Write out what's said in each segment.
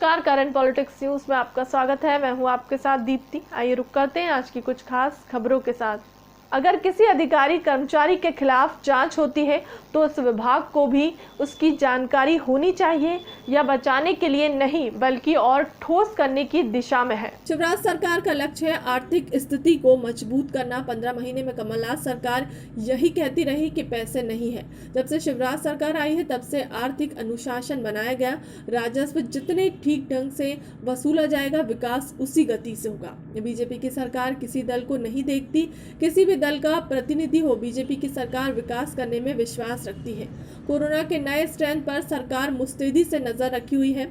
नमस्कार, current politics news में आपका स्वागत है। मैं हूं आपके साथ दीप्ति। आइए रुक करते हैं आज की कुछ खास खबरों के साथ। अगर किसी अधिकारी कर्मचारी के खिलाफ जांच होती है तो उस विभाग को भी उसकी जानकारी होनी चाहिए। यह बचाने के लिए नहीं बल्कि और ठोस करने की दिशा में है। शिवराज सरकार का लक्ष्य है आर्थिक स्थिति को मजबूत करना। 15 महीने में कमलनाथ सरकार यही कहती रही कि पैसे नहीं है। जब से शिवराज सरकार आई है तब से आर्थिक अनुशासन बनाया गया। राजस्व जितने ठीक ढंग से वसूला जाएगा, विकास उसी गति से होगा। बीजेपी की सरकार किसी दल को नहीं देखती, किसी भी दल का प्रतिनिधि हो। बीजेपी की सरकार विकास करने में विश्वास रखती है। कोरोना के नए स्ट्रेन पर सरकार मुस्तैदी से नजर रखी हुई है।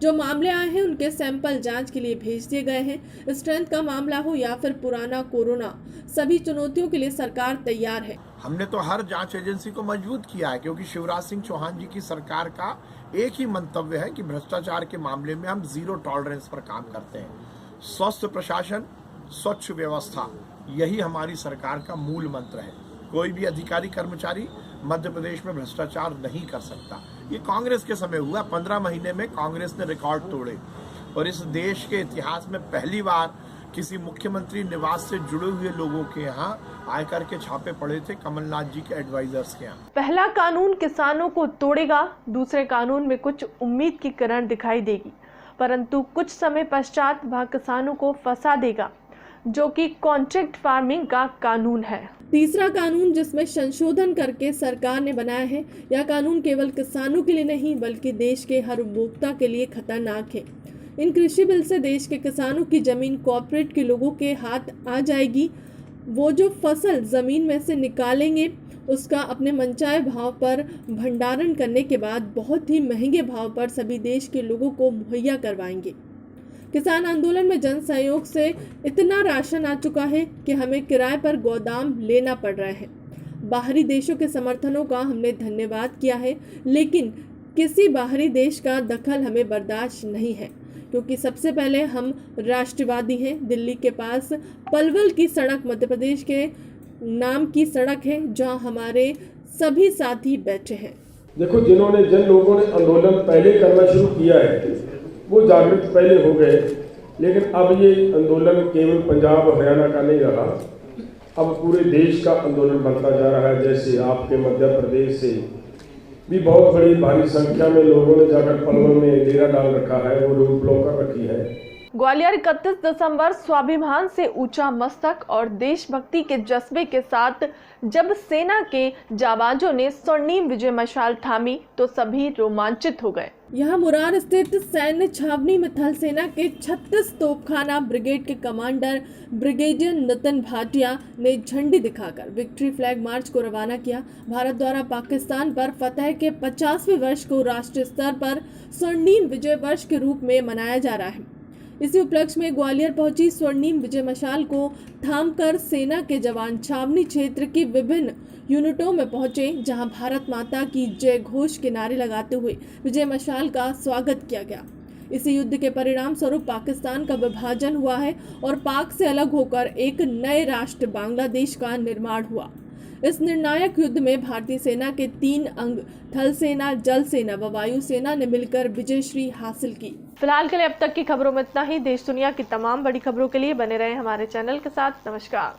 जो मामले आए हैं उनके सैंपल जांच के लिए भेज दिए गए हैं। स्ट्रेंथ का मामला हो या फिर पुराना कोरोना, सभी चुनौतियों के लिए सरकार तैयार है। हमने तो हर जांच एजेंसी को मजबूत किया है, क्योंकि शिवराज सिंह चौहान जी की सरकार का एक ही मंतव्य है कि भ्रष्टाचार के मामले में हम जीरो टॉलरेंस पर काम करते हैं। स्वस्थ प्रशासन, स्वच्छ व्यवस्था, यही हमारी सरकार का मूल मंत्र है। कोई भी अधिकारी कर्मचारी मध्य प्रदेश में भ्रष्टाचार नहीं कर सकता। ये कांग्रेस के समय हुआ। 15 महीने में कांग्रेस ने रिकॉर्ड तोड़े और इस देश के इतिहास में पहली बार किसी मुख्यमंत्री निवास से जुड़े हुए लोगों के यहाँ आयकर के छापे पड़े थे, कमलनाथ जी के एडवाइजर्स के यहाँ। पहला कानून किसानों को तोड़ेगा, दूसरे कानून में कुछ उम्मीद की किरण दिखाई देगी, परंतु कुछ समय पश्चात वह किसानों को फंसा देगा, जो कि कॉन्ट्रैक्ट फार्मिंग का कानून है। तीसरा कानून जिसमें संशोधन करके सरकार ने बनाया है, यह कानून केवल किसानों के लिए नहीं बल्कि देश के हर उपभोक्ता के लिए खतरनाक है। इन कृषि बिल से देश के किसानों की जमीन कॉर्पोरेट के लोगों के हाथ आ जाएगी। वो जो फसल जमीन में से निकालेंगे उसका अपने मनचाहे भाव पर भंडारण करने के बाद बहुत ही महंगे भाव पर सभी देश के लोगों को मुहैया करवाएंगे। किसान आंदोलन में जन सहयोग से इतना राशन आ चुका है कि हमें किराए पर गोदाम लेना पड़ रहा है। बाहरी देशों के समर्थनों का हमने धन्यवाद किया है, लेकिन किसी बाहरी देश का दखल हमें बर्दाश्त नहीं है, क्योंकि सबसे पहले हम राष्ट्रवादी हैं। दिल्ली के पास पलवल की सड़क मध्य प्रदेश के नाम की सड़क है, जहां हमारे सभी साथी बैठे हैं। देखो, जिन लोगों ने आंदोलन पहले करना शुरू किया है वो जागृत पहले हो गए, लेकिन अब ये आंदोलन केवल पंजाब हरियाणा का नहीं रहा, अब पूरे देश का आंदोलन बनता जा रहा है। जैसे आपके मध्य प्रदेश से भी बहुत बड़ी भारी संख्या में लोगों ने जाकर पलवल में डेरा डाल रखा है, वो रोड ब्लॉक कर रखी है। ग्वालियर 31 दिसंबर स्वाभिमान से ऊंचा मस्तक और देशभक्ति के जज्बे के साथ जब सेना के जाबाजों ने स्वर्णिम विजय मशाल थामी तो सभी रोमांचित हो गए। यह मुरार स्थित सैन्य छावनी में थल सेना के 36 तोपखाना ब्रिगेड के कमांडर ब्रिगेडियर नितिन भाटिया ने झंडी दिखाकर विक्ट्री फ्लैग मार्च को रवाना किया। भारत द्वारा पाकिस्तान पर फतह के 50वें वर्ष को राष्ट्रीय स्तर पर स्वर्णिम विजय वर्ष के रूप में मनाया जा रहा है। इसी उपलक्ष्य में ग्वालियर पहुंची स्वर्णिम विजय मशाल को थामकर सेना के जवान छावनी क्षेत्र की विभिन्न यूनिटों में पहुंचे, जहां भारत माता की जय घोष के नारे लगाते हुए विजय मशाल का स्वागत किया गया। इसी युद्ध के परिणाम स्वरूप पाकिस्तान का विभाजन हुआ है और पाक से अलग होकर एक नए राष्ट्र बांग्लादेश का निर्माण हुआ। इस निर्णायक युद्ध में भारतीय सेना के 3 अंग थल सेना, जल सेना व वायु सेना ने मिलकर विजयश्री हासिल की। फिलहाल के लिए अब तक की खबरों में इतना ही। देश दुनिया की तमाम बड़ी खबरों के लिए बने रहे हमारे चैनल के साथ। नमस्कार।